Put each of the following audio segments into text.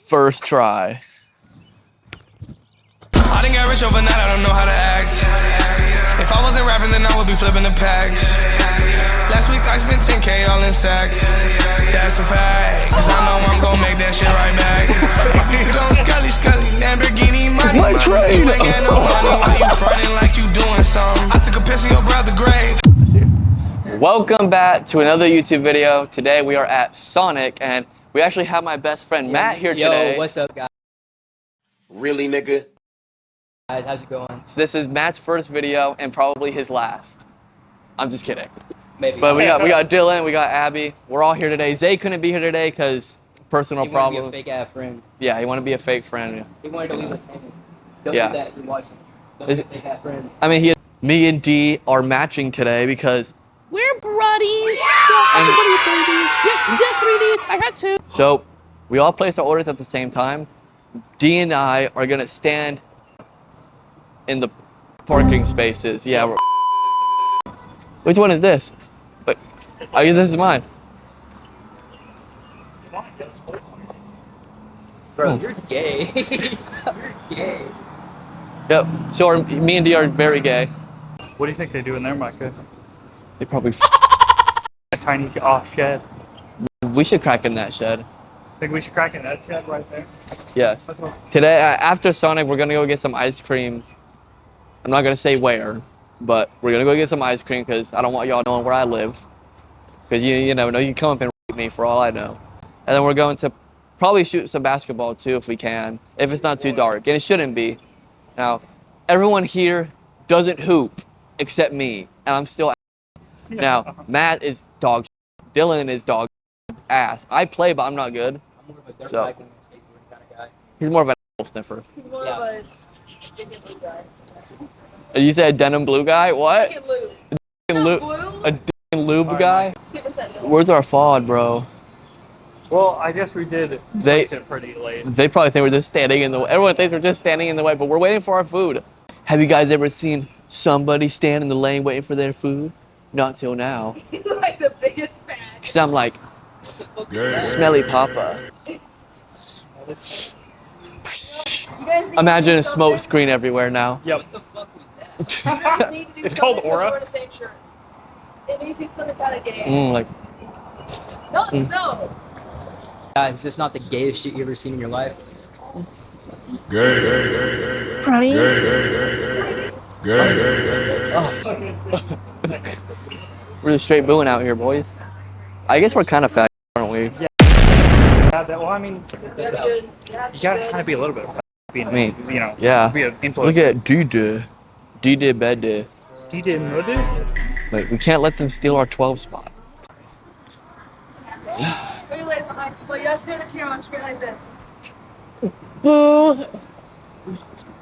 First try. I didn't get rich overnight, I don't know how to act. If I wasn't rapping, then I would be flipping the packs. Last week I spent 10K all in sacks. That's a fact, cause I know I'm gonna make that shit right back. Bitch, don't scully, Lamborghini money. My train! You ain't got no money, why you frontin' like you doing something? I took a piss in your brother's grave. Welcome back to another YouTube video. Today we are at Sonic and we actually have my best friend Matt here today. Yo, what's up, guys? Really, nigga? Guys, how's it going? So this is Matt's first video and probably his last. I'm just kidding. Maybe. But we got Dylan, we got Abby. We're all here today. Zay couldn't be here today because personal problems. He wanted to be a fake-ass friend. Yeah, he wanted to be a fake friend. He wanted to leave us hanging. Don't Yeah. do that if you're watching. Don't be a fake-ass friend. I mean, me and D are matching today because we're buddies. Yeah, everybody 3Ds. Yeah, just 3Ds. I got two. So we all placed our orders at the same time. D and I are gonna stand in the parking spaces. Yeah. Which one is this? Wait, I guess this is mine. Bro, you're gay. You're gay. Yep. So me and D are very gay. What do you think they do in there, Micah? They probably. A tiny shed. We should crack in that shed. Think we should crack in that shed right there? Yes. Today, after Sonic, we're gonna go get some ice cream. I'm not gonna say where, but we're gonna go get some ice cream because I don't want y'all knowing where I live. Because you never know, you can come up and rape me for all I know. And then we're going to probably shoot some basketball too if we can, if it's not too dark, and it shouldn't be. Now, everyone here doesn't hoop except me, and I'm still. Now, Matt is dog shit. Dylan is dog ass. I play, but I'm not good. I'm more of a dirt So- bike and a skateboard kind of guy. He's more of an apple sniffer. He's more of a chicken blue guy. You said a denim blue guy? What? Chicken blue. A d***ing lube guy? 10% milk. Where's our FOD, bro? Well, I guess we did They- place it pretty late. They probably think we're just standing in the way. Everyone thinks we're just standing in the way, but we're waiting for our food. Have you guys ever seen somebody stand in the lane waiting for their food? Not till now. He's like the biggest fan. Because I'm like, smelly papa. You guys need Imagine to a do smoke something. screen everywhere now. Yep. What the fuck was that? You guys need to do It's called something 'cause Aura. We're wearing the same shirt. It needs to be something kind of gay. Like, No. Guys, is this not the gayest shit you ever seen in your life? we're just straight booing out here, boys. I guess we're kind of fat, aren't we? Yeah, well, I mean, Yeah, but dude, yeah, you gotta kind of be a little bit of being, I mean, you know, yeah. be an influencer. Look at D-Day. D-Day bed day. He did murder? Wait, we can't let them steal our 12 spot. Put your legs behind you. But you gotta stay in the camera straight like this. Boo!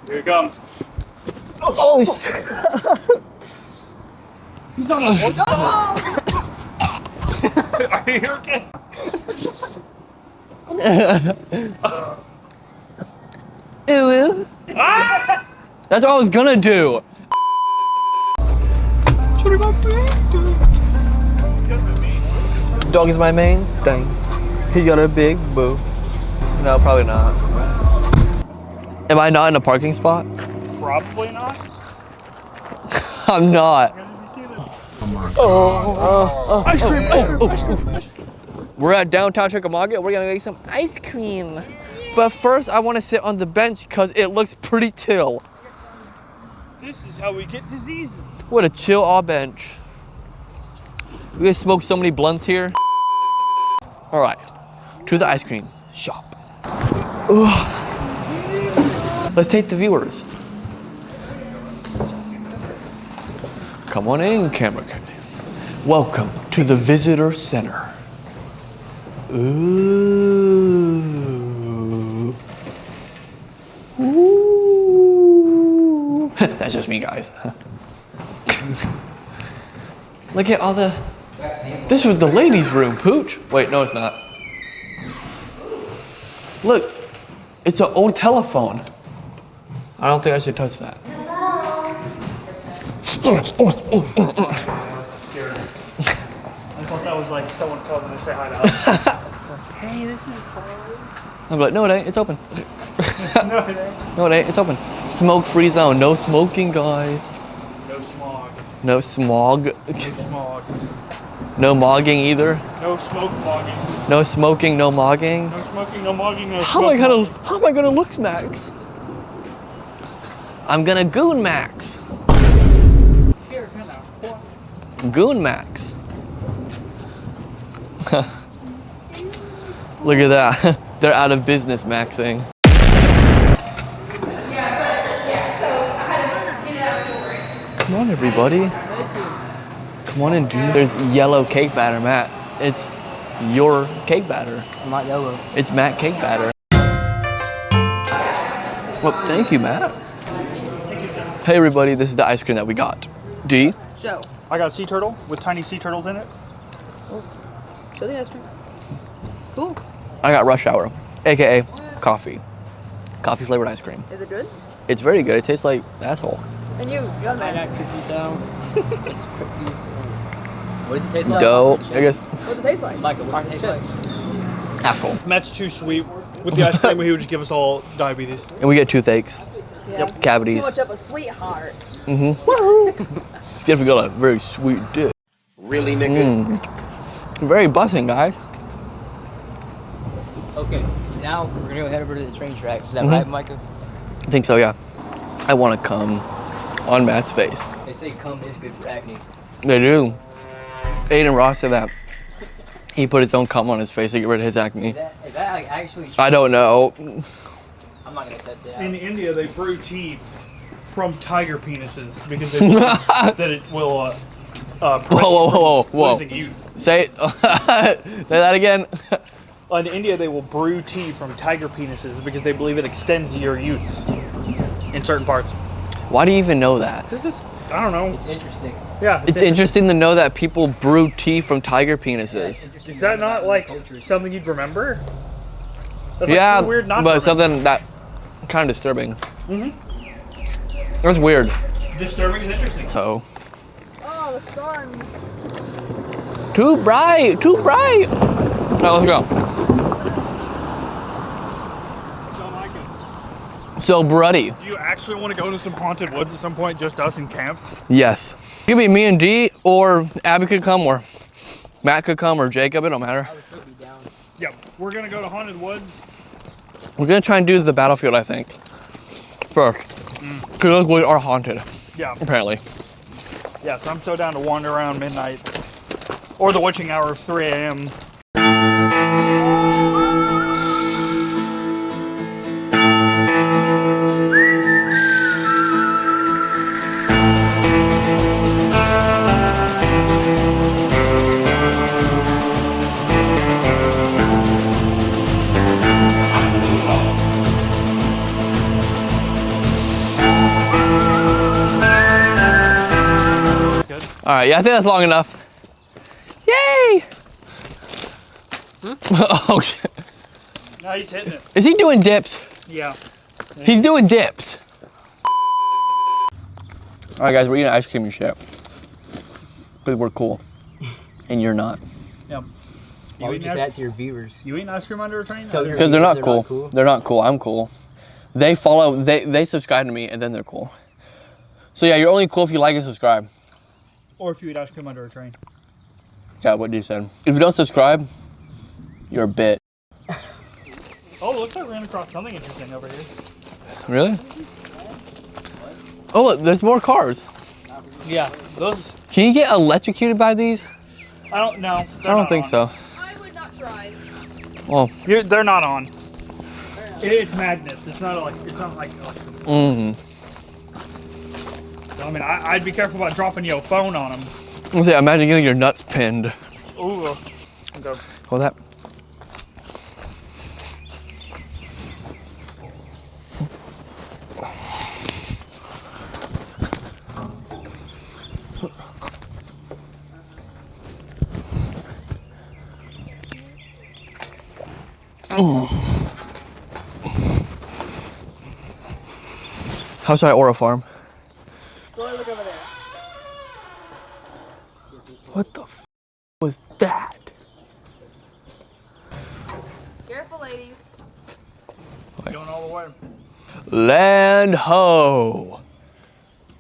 Here he comes. Oh, shit. He's on a horse. Oh! Are you okay? Ew. That's what I was gonna do. Dog is my main thing. He got a big boo. No, probably not. Am I not in a parking spot? Probably not. I'm not. Ice cream. We're at downtown Chickamauga. We're gonna get some ice cream. But first, I want to sit on the bench because it looks pretty chill. This is how we get diseases. What a chill all bench. We gonna smoke so many blunts here. All right, to the ice cream shop. Ugh. Let's take the viewers. Come on in, camera guy. Welcome to the visitor center. Ooh. Ooh. That's just me, guys. Look at all the. This was the ladies' room, Pooch. Wait, no, it's not. Look, it's an old telephone. I don't think I should touch that. I thought that was like someone coming to say hi to us. Hey, this is Chloe. I'm like, no, it ain't. It's open. No, it ain't. No, it ain't. It's open. Smoke-free zone. No smoking, guys. No smog. No smog. No smog. No mogging either. No smoke mogging. No smoking. No mogging. No smoking, no mogging, no How smoke mogging. am I gonna look, Max? I'm gonna goon Max. Here, come now. Goon Max. Look at that. They're out of business maxing. Come on, everybody. Come on and do. There's yellow cake batter, Matt. It's your cake batter. I'm not yellow. It's Matt cake batter. Well, thank you, Matt. Hey, everybody. This is the ice cream that we got. D. Joe. I got sea turtle with tiny sea turtles in it. Show the ice cream. Cool. I got rush hour, aka coffee. Coffee flavored ice cream. Is it good? It's very good. It tastes like asshole. And you got I man. got cookie dough. Cookies. What does it taste like? Dough, I guess. What's it taste like? Michael, what does it taste like? Asshole. Matt's too sweet. With the ice cream, he would just give us all diabetes. And we get toothaches, Yeah. cavities. Too much of a sweetheart. It's good if we got a very sweet dick. Really, nigga? Very buzzing, guys. Okay, now we're gonna go head over to the train tracks. Is that right, Micah? I think so, yeah. I want to come on Matt's face. They say cum is good for acne. They do. Aiden Ross said that. He put his own cum on his face to get rid of his acne. Is that like actually true? I don't know. I'm not gonna test it out. In India, they brew tea from tiger penises because they believe that it will Whoa. losing youth. Say that again. In India, they will brew tea from tiger penises because they believe it extends your youth in certain parts. Why do you even know that? I don't know. It's interesting. Yeah. It's interesting to know that people brew tea from tiger penises. Is that not like something you'd remember? That's Yeah, like too weird not to but remember. something that kind of disturbing. That's weird. Disturbing is interesting. Oh. Oh, the sun. Too bright. Now let's go. So Bruddy. Do you actually want to go to some haunted woods at some point, just us in camp? Yes. It could be me and D, or Abby could come, or Matt could come, or Jacob. It don't matter. I would still be down. Yep. We're gonna go to haunted woods. We're gonna try and do the battlefield, I think, first. Because those woods are haunted, Yeah. apparently. Yes, I'm so down to wander around midnight. Or the witching hour of 3 a.m. All right, yeah, I think that's long enough. Yay! Oh shit! No, he's hitting it. Is he doing dips? Yeah. He's doing dips. All right, guys, we're eating ice cream and shit. Because we're cool, and you're not. Yep. Why would you say that to your viewers? You eating ice cream under a train? Tell your Because they're not They're cool. not cool? They're not cool. I'm cool. They follow. They subscribe to me, and then they're cool. So yeah, you're only cool if you like and subscribe. Or if you eat ice cream under a train. Yeah, what you said. If you don't subscribe, you're a bit. Oh, looks like we ran across something interesting over here. Really? Oh, look, there's more cars. Yeah, those. Can you get electrocuted by these? I don't know. I don't think so. I would not try. Well, They're not on. It's magnets. It's not like. It's not like. I mean, I'd be careful about dropping your phone on them. let's see, imagine getting your nuts pinned. Ooh. Okay. Hold that. How should I order a farm? Slowly look over there. What the f was that? Careful, ladies. Going all the way. Land ho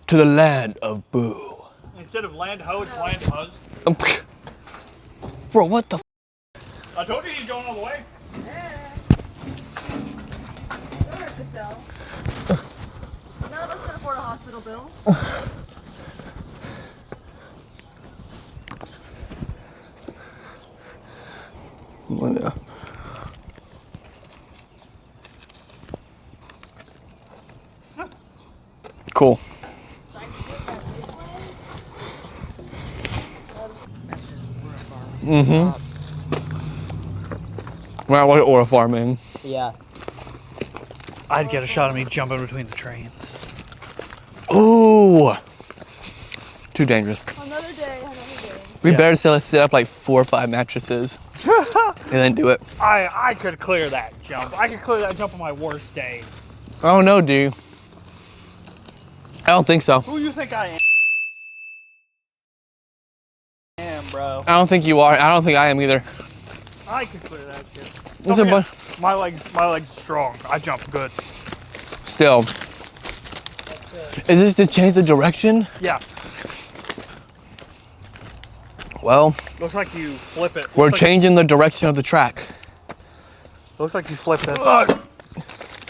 to the land of boo. Instead of land ho, it's land huzz. Bro, what the? I told you he's going all the way. Don't hurt yourself. None of us can afford a hospital bill. Yeah. Cool. Mm-hmm. Well, what or farming? Yeah. I'd get a shot of me jumping between the trains. Ooh. Too dangerous. Another day, another day. We Yeah. better set up like 4 or 5 mattresses and then do it. I could clear that jump. I could clear that jump on my worst day. I don't know, dude. I don't think so. Who you think I am, bro? I don't think you are. I don't think I am either. I could clear that shit. There's Don't a forget, my legs strong. I jump good. Still. Is this to change the direction? Yeah. Well, Looks like you flip it. we're Looks like- changing the direction of the track. Looks like you flipped it.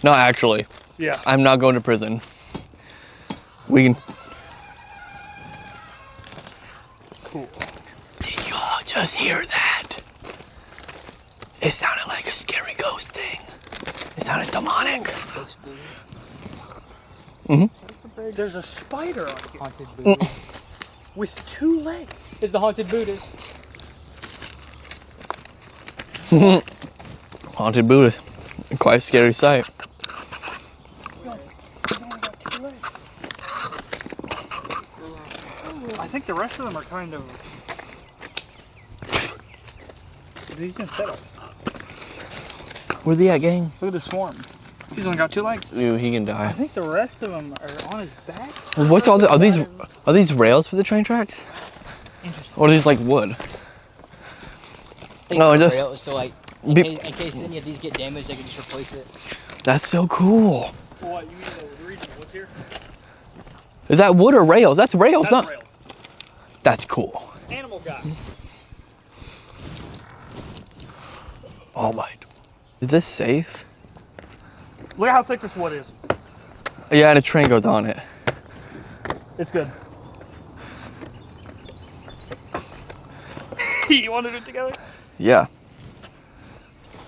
No, actually, Yeah. I'm not going to prison. We can. Cool. Did y'all just hear that? It sounded like a scary ghost thing. It sounded demonic. There's a spider on here Haunted Buddha. with 2 legs. It's the haunted Buddhist. Haunted Buddha. Quite a scary sight. I think the rest of them are kind of. He's gonna settle. Where's he at, gang? Look at this swarm. He's only got 2 legs. Ew, he can I die. think the rest of them are on his back. What's all the? Are these rails for the train tracks? Interesting. Or are these like wood? Think Oh, it's just- real, so like, in case any of these get damaged, they can just replace it. That's so cool. What, you mean the reason what's here? Is that wood or rails? That's rails, That's not. rails. That's cool. Animal guy. Oh my. Is this safe? Look at how thick this wood is. Yeah, and a train goes on it. It's good. You want to do it together? Yeah.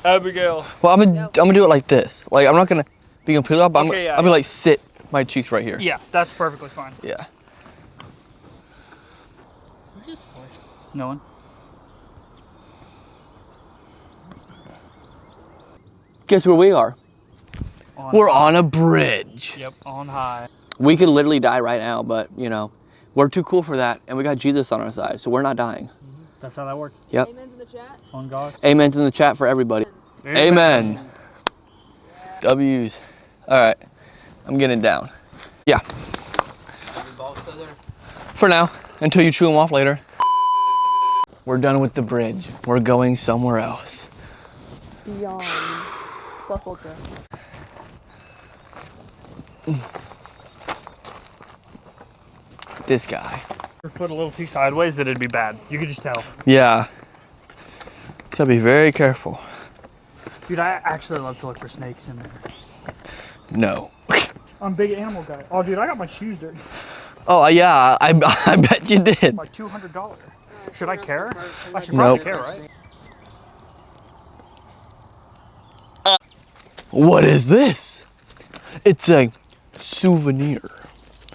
Abigail. Well, I'm gonna do it like this. Like I'm not gonna be completely up. Okay, yeah, I'm gonna like sit my cheeks right here. Yeah, that's perfectly fine. Yeah. Who's this for? No one. Guess where we are? On We're high. on a bridge. Yep, on high. We could literally die right now, but you know, we're too cool for that, and we got Jesus on our side, so we're not dying. That's how that works. Yep. Amens in the chat. On God. Amen's in the chat for everybody. Amen. W's. All right. I'm getting down. Yeah. For now, until you chew them off later. We're done with the bridge. We're going somewhere else. Beyond. Plus ultra. This guy. Your foot a little too sideways, that it'd be bad. You could just tell. Yeah. So be very careful. Dude, I actually love to look for snakes in there. No. I'm a big animal guy. Oh, dude, I got my shoes dirty. Oh yeah, I bet you did. Like $200. Should I care? I should Nope. probably care, right? What is this? It's a souvenir.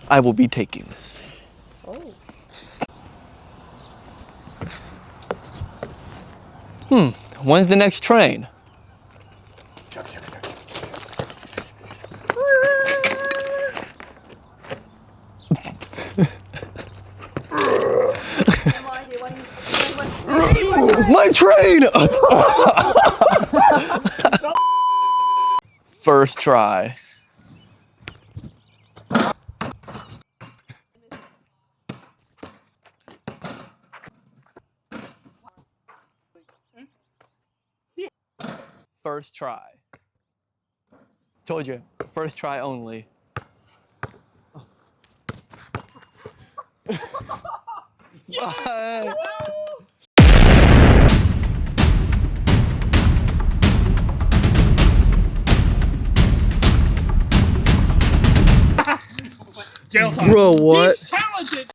I will be taking this. When's the next train? My train! First try. First try. Told you, first try only. Jail time. Bro, what? He's talented.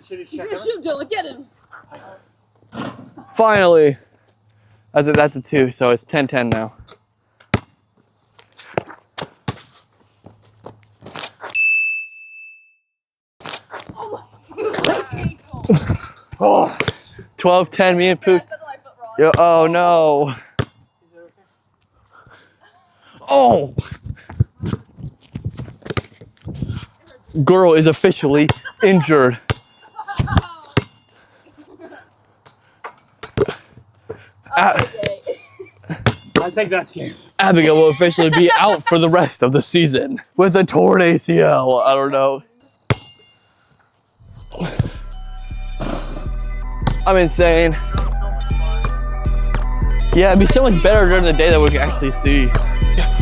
He's gonna shoot Dylan. Get him. Finally. That's a 2, so it's 10-10 now. Oh, 12-10, me and Pooh. Yo, oh no. Oh. Girl is officially injured. I think that's game. Abigail will officially be out for the rest of the season with a torn ACL. I don't know. I'm insane. Yeah, it'd be so much better during the day that we can actually see.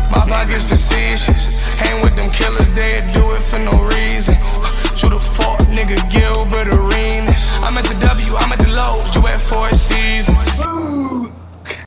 My pocket's facetious. Hang with them killers, they do it for no reason. Shoot a fuck nigga, Gilbert Arenas. I'm at the W, I'm at the lows, you at 4